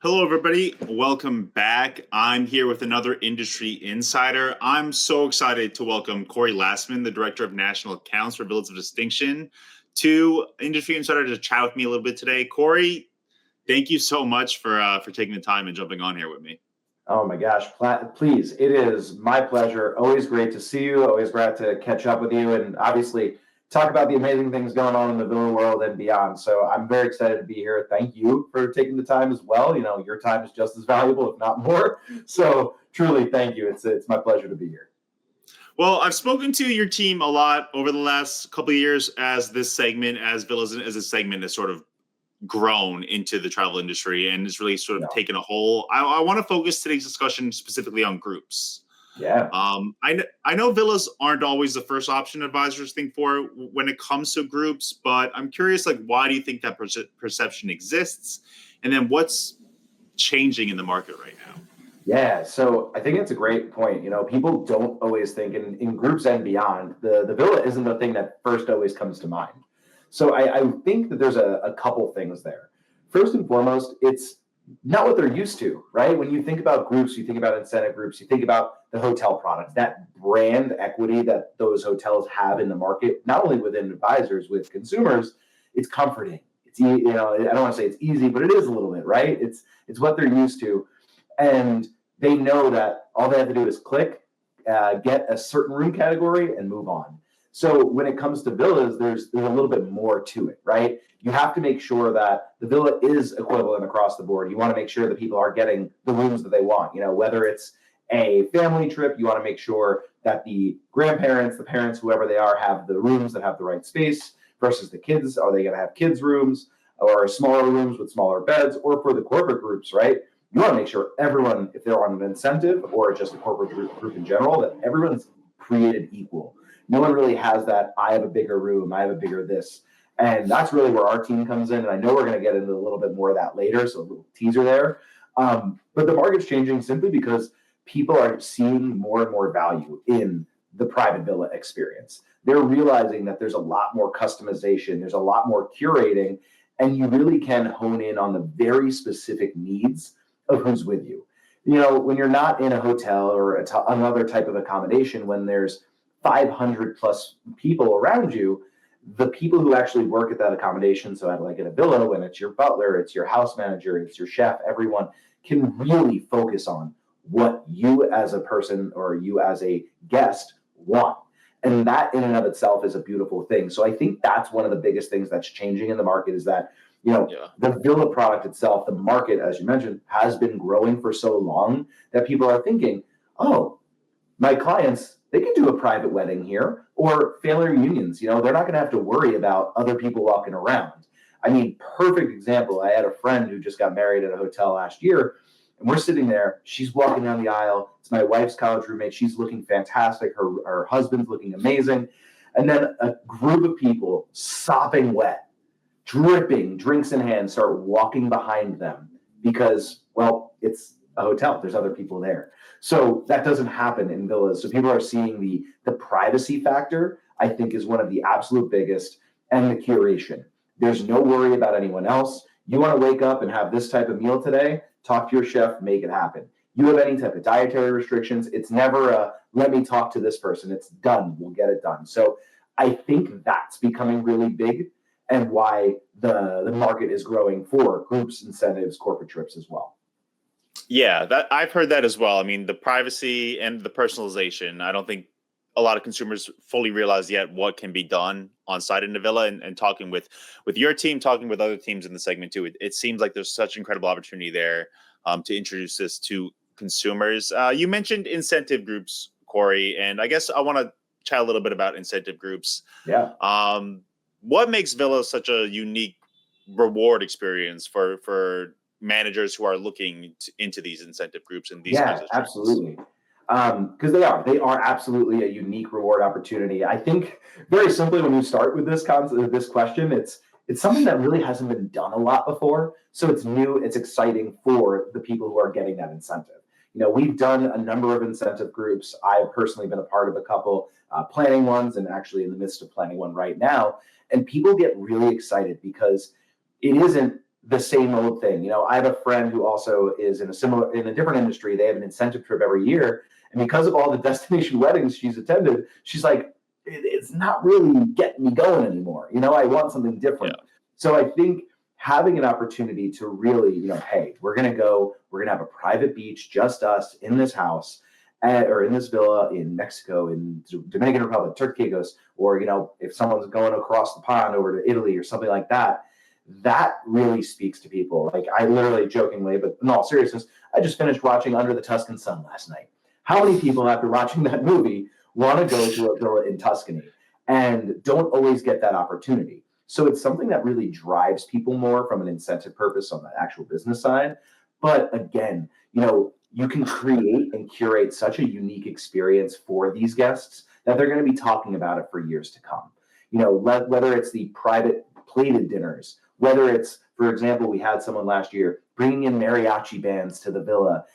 Hello, everybody. Welcome back. I'm here with another industry insider. I'm so excited to welcome Corey Lassman, the Director of National Accounts for Villas of Distinction, to Industry Insider to chat with me a little bit today. Corey, thank you so much for taking the time and jumping on here with me. Oh my gosh, please. It is my pleasure. Always great to see you. Always glad to catch up with you and obviously talk about the amazing things going on in the villa world and beyond. So I'm very excited to be here. Thank you for taking the time as well. You know, your time is just as valuable, if not more. So truly, thank you. It's my pleasure to be here. Well, I've spoken to your team a lot over the last couple of years as this segment, as Villas as a segment has sort of grown into the travel industry and is really sort of taken a whole. I want to focus today's discussion specifically on groups. Yeah. I know villas aren't always the first option advisors think for when it comes to groups, but I'm curious, like, why do you think that perception exists? And then what's changing in the market right now? Yeah, so I think it's a great point. You know, people don't always think in groups and beyond, the villa isn't the thing that first always comes to mind. So I think that there's a couple things there. First and foremost, it's not what they're used to, right? When you think about groups, you think about incentive groups, you think about the hotel products, that brand equity that those hotels have in the market, not only within advisors, with consumers, it's comforting. You know, I don't want to say it's easy, but it is a little bit, right? It's what they're used to. And they know that all they have to do is click, get a certain room category, and move on. So when it comes to villas, there's a little bit more to it, right? You have to make sure that the villa is equivalent across the board. You want to make sure that people are getting the rooms that they want. You know, whether it's a family trip, you want to make sure that the grandparents, the parents, whoever they are, have the rooms that have the right space versus the kids. Are they going to have kids' rooms or smaller rooms with smaller beds? Or for the corporate groups, right? You want to make sure everyone, if they're on an incentive or just a corporate group in general, that everyone's created equal. No one really has that, I have a bigger room, I have a bigger this. And that's really where our team comes in. And I know we're going to get into a little bit more of that later, so a little teaser there. But the market's changing simply because people are seeing more and more value in the private villa experience. They're realizing that there's a lot more customization, there's a lot more curating, and you really can hone in on the very specific needs of who's with you. You know, when you're not in a hotel or another type of accommodation, when there's 500 plus people around you, the people who actually work at that accommodation, so like at a villa, when it's your butler, it's your house manager, it's your chef, everyone can really focus on what you as a person or you as a guest want. And that in and of itself is a beautiful thing. So I think that's one of the biggest things that's changing in the market is that, you know, the villa product itself, the market, as you mentioned, has been growing for so long that people are thinking, oh, my clients, they can do a private wedding here or family reunions. You know, they're not going to have to worry about other people walking around. I mean, perfect example. I had a friend who just got married at a hotel last year, and we're sitting there. She's walking down the aisle. It's my wife's college roommate. She's looking fantastic. Her husband's looking amazing. And then a group of people sopping wet, dripping, drinks in hand, start walking behind them because, well, it's a hotel. There's other people there. So that doesn't happen in villas. So people are seeing the privacy factor, I think, is one of the absolute biggest, and the curation. There's no worry about anyone else. You want to wake up and have this type of meal today, talk to your chef, make it happen. You have any type of dietary restrictions, it's never a, let me talk to this person. It's done. We'll get it done. So I think that's becoming really big and why the market is growing for groups, incentives, corporate trips as well. Yeah, that I've heard that as well. I mean, the privacy and the personalization, I don't think a lot of consumers fully realize yet what can be done on site in the villa. And talking with your team, talking with other teams in the segment too, it seems like there's such incredible opportunity there to introduce this to consumers. You mentioned incentive groups, Corey, and I guess I want to chat a little bit about incentive groups. Yeah. What makes Villa such a unique reward experience for managers who are looking into these incentive groups and these kinds of things? Absolutely. Because they are absolutely a unique reward opportunity. I think very simply, when you start with this concept, this question, it's something that really hasn't been done a lot before. So it's new, it's exciting for the people who are getting that incentive. You know, we've done a number of incentive groups. I've personally been a part of a couple planning ones, and actually in the midst of planning one right now. And people get really excited because it isn't the same old thing. I have a friend who also is in a different industry. They have an incentive trip every year. And because of all the destination weddings she's attended, she's like, it's not really getting me going anymore. I want something different. Yeah. So I think having an opportunity to really, hey, we're going to have a private beach, just us in this house or in this villa in Mexico, in Dominican Republic, Turquegos, or, if someone's going across the pond over to Italy or something like that, that really speaks to people. Like, I literally jokingly, but in all seriousness, I just finished watching Under the Tuscan Sun last night. How many people after watching that movie want to go to a villa in Tuscany and don't always get that opportunity? So it's something that really drives people more from an incentive purpose on the actual business side. But again, you can create and curate such a unique experience for these guests that they're going to be talking about it for years to come. Whether it's the private plated dinners, whether it's, for example, we had someone last year bringing in mariachi bands to the villa,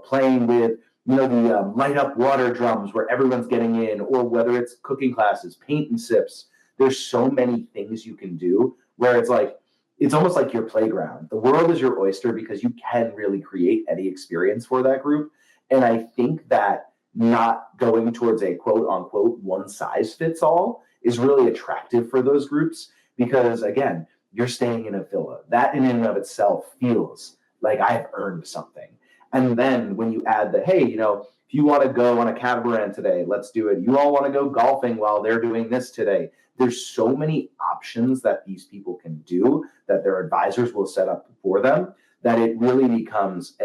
playing with, the light up water drums where everyone's getting in, or whether it's cooking classes, paint and sips. There's so many things you can do where it's almost like your playground. The world is your oyster because you can really create any experience for that group. And I think that not going towards a quote unquote one size fits all is really attractive for those groups, because again, you're staying in a villa. That in and of itself feels like I've earned something. And then when you add the, hey, if you want to go on a catamaran today, let's do it. You all want to go golfing while they're doing this today. There's so many options that these people can do that their advisors will set up for them, that it really becomes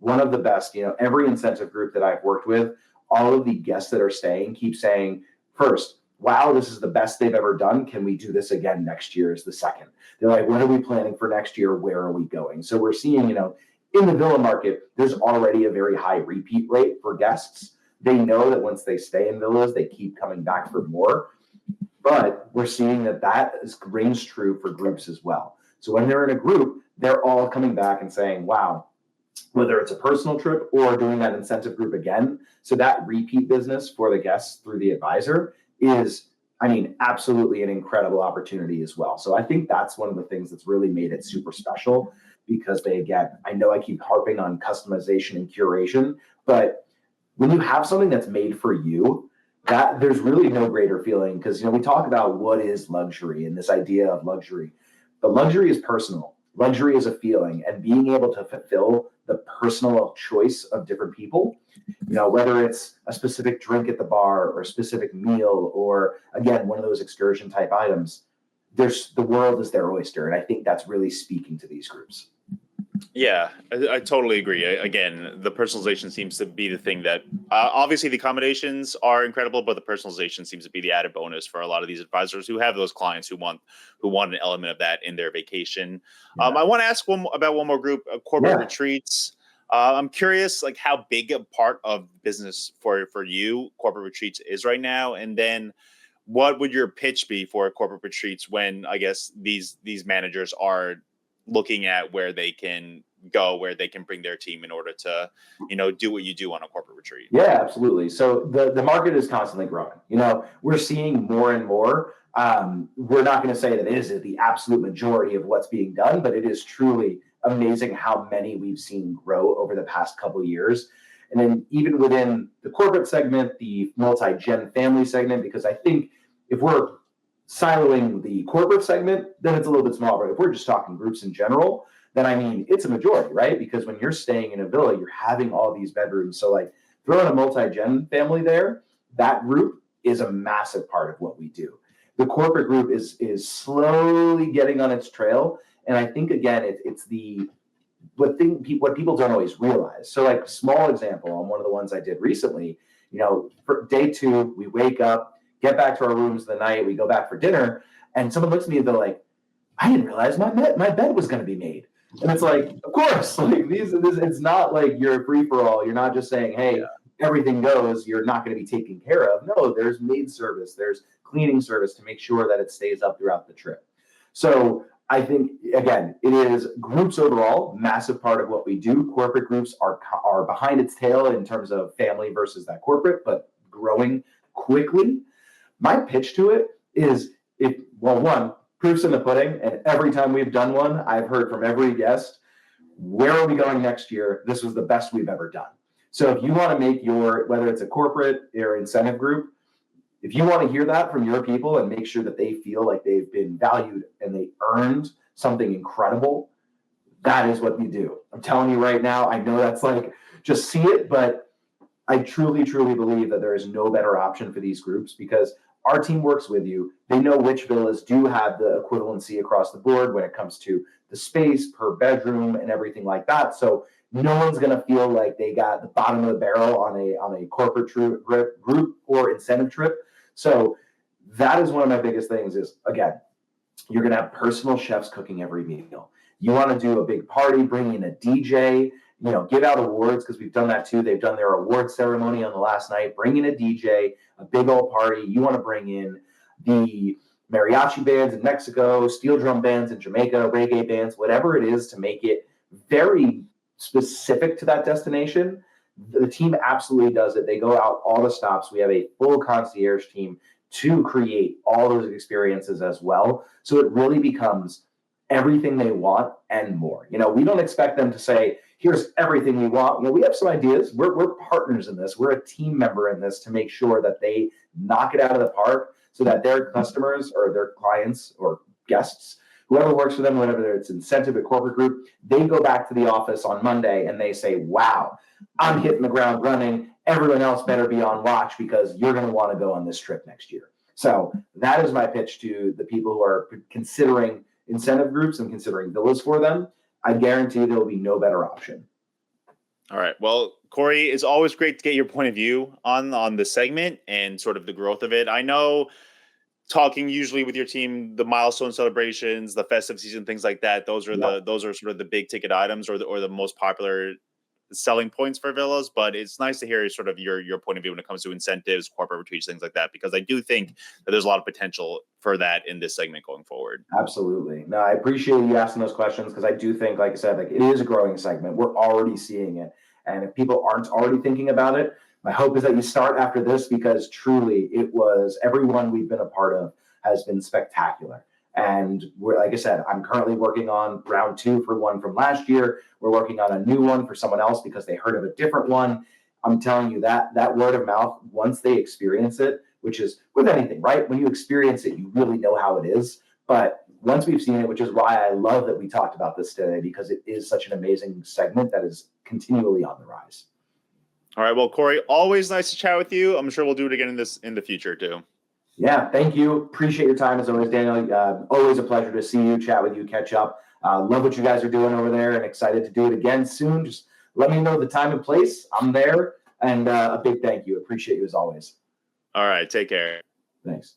one of the best. Every incentive group that I've worked with, all of the guests that are staying keep saying, first, wow, this is the best they've ever done. Can we do this again next year is the second. They're like, what are we planning for next year? Where are we going? So we're seeing, in the villa market, there's already a very high repeat rate for guests. They know that once they stay in villas, they keep coming back for more. But we're seeing that rings true for groups as well. So when they're in a group, they're all coming back and saying, wow, whether it's a personal trip or doing that incentive group again. So that repeat business for the guests through the advisor is, absolutely an incredible opportunity as well. So I think that's one of the things that's really made it super special, because I know I keep harping on customization and curation, but when you have something that's made for you, that there's really no greater feeling, because we talk about what is luxury and this idea of luxury, but luxury is personal. Luxury is a feeling, and being able to fulfill the personal choice of different people, whether it's a specific drink at the bar or a specific meal, or again, one of those excursion type items, the world is their oyster. And I think that's really speaking to these groups. Yeah, I totally agree. Again, the personalization seems to be the thing that obviously the accommodations are incredible, but the personalization seems to be the added bonus for a lot of these advisors who have those clients who want an element of that in their vacation. Yeah. I want to ask about one more group, corporate retreats. I'm curious, like, how big a part of business for you corporate retreats is right now, and then what would your pitch be for corporate retreats when, I guess, these managers are looking at where they can go, where they can bring their team in order to, do what you do on a corporate retreat? Yeah, absolutely. So the market is constantly growing. We're seeing more and more. We're not going to say that it is the absolute majority of what's being done, but it is truly amazing how many we've seen grow over the past couple of years. And then even within the corporate segment, the multi-gen family segment, because I think if we're siloing the corporate segment, then it's a little bit smaller. But if we're just talking groups in general, then it's a majority, right? Because when you're staying in a villa, you're having all these bedrooms. So like throwing a multi-gen family there, that group is a massive part of what we do. The corporate group is slowly getting on its trail. And I think, again, it's what people don't always realize. So like, small example on one of the ones I did recently, for day 2, we wake up, get back to our rooms the night, we go back for dinner, and someone looks at me and they're like, I didn't realize my bed was going to be made. And it's like, of course, like it's not like you're free for all. You're not just saying, hey, everything goes, you're not going to be taken care of. No, there's maid service, there's cleaning service to make sure that it stays up throughout the trip. So I think, again, it is groups overall, massive part of what we do. Corporate groups are behind its tail in terms of family versus that corporate, but growing quickly. My pitch to it is, one, proof's in the pudding. And every time we've done one, I've heard from every guest, where are we going next year? This was the best we've ever done. So if you want to make whether it's a corporate or incentive group, if you want to hear that from your people and make sure that they feel like they've been valued and they earned something incredible, that is what you do. I'm telling you right now, I know that's like, just see it, but I truly, truly believe that there is no better option for these groups because our team works with you. They know which villas do have the equivalency across the board when it comes to the space per bedroom and everything like that. So no one's going to feel like they got the bottom of the barrel on a corporate group or incentive trip. So that is one of my biggest things is, again, you're going to have personal chefs cooking every meal. You want to do a big party, bring in a DJ, give out awards because we've done that too. They've done their award ceremony on the last night. Bring in a DJ, a big old party. You want to bring in the mariachi bands in Mexico, steel drum bands in Jamaica, reggae bands, whatever it is to make it very specific to that destination. The team absolutely does it. They go out all the stops. We have a full concierge team to create all those experiences as well. So it really becomes everything they want and more. We don't expect them to say, here's everything we want. We have some ideas. We're partners in this. We're a team member in this to make sure that they knock it out of the park so that their customers or their clients or guests, whoever works for them, whatever it's incentive or corporate group, they go back to the office on Monday and they say, wow, I'm hitting the ground running. Everyone else better be on watch because you're going to want to go on this trip next year. So that is my pitch to the people who are considering incentive groups and considering villas for them. I guarantee there will be no better option. All right. Well, Corey, it's always great to get your point of view on the segment and sort of the growth of it. I know talking usually with your team, the milestone celebrations, the festive season, things like that, those are sort of the big ticket items or the most popular selling points for villas, but it's nice to hear sort of your point of view when it comes to incentives, corporate retreats, things like that, because I do think that there's a lot of potential for that in this segment going forward. Absolutely. No, I appreciate you asking those questions because I do think, like I said, like it is a growing segment. We're already seeing it. And if people aren't already thinking about it, my hope is that you start after this because truly everyone we've been a part of has been spectacular. And like I said, I'm currently working on round 2 for one from last year. We're working on a new one for someone else because they heard of a different one. I'm telling you that word of mouth, once they experience it, which is with anything, right? When you experience it, you really know how it is. But once we've seen it, which is why I love that we talked about this today, because it is such an amazing segment that is continually on the rise. All right. Well, Corey, always nice to chat with you. I'm sure we'll do it again in the future too. Yeah, thank you. Appreciate your time as always, Daniel. Always a pleasure to see you, chat with you, catch up. Love what you guys are doing over there and excited to do it again soon. Just let me know the time and place. I'm there. And a big thank you. Appreciate you as always. All right. Take care. Thanks.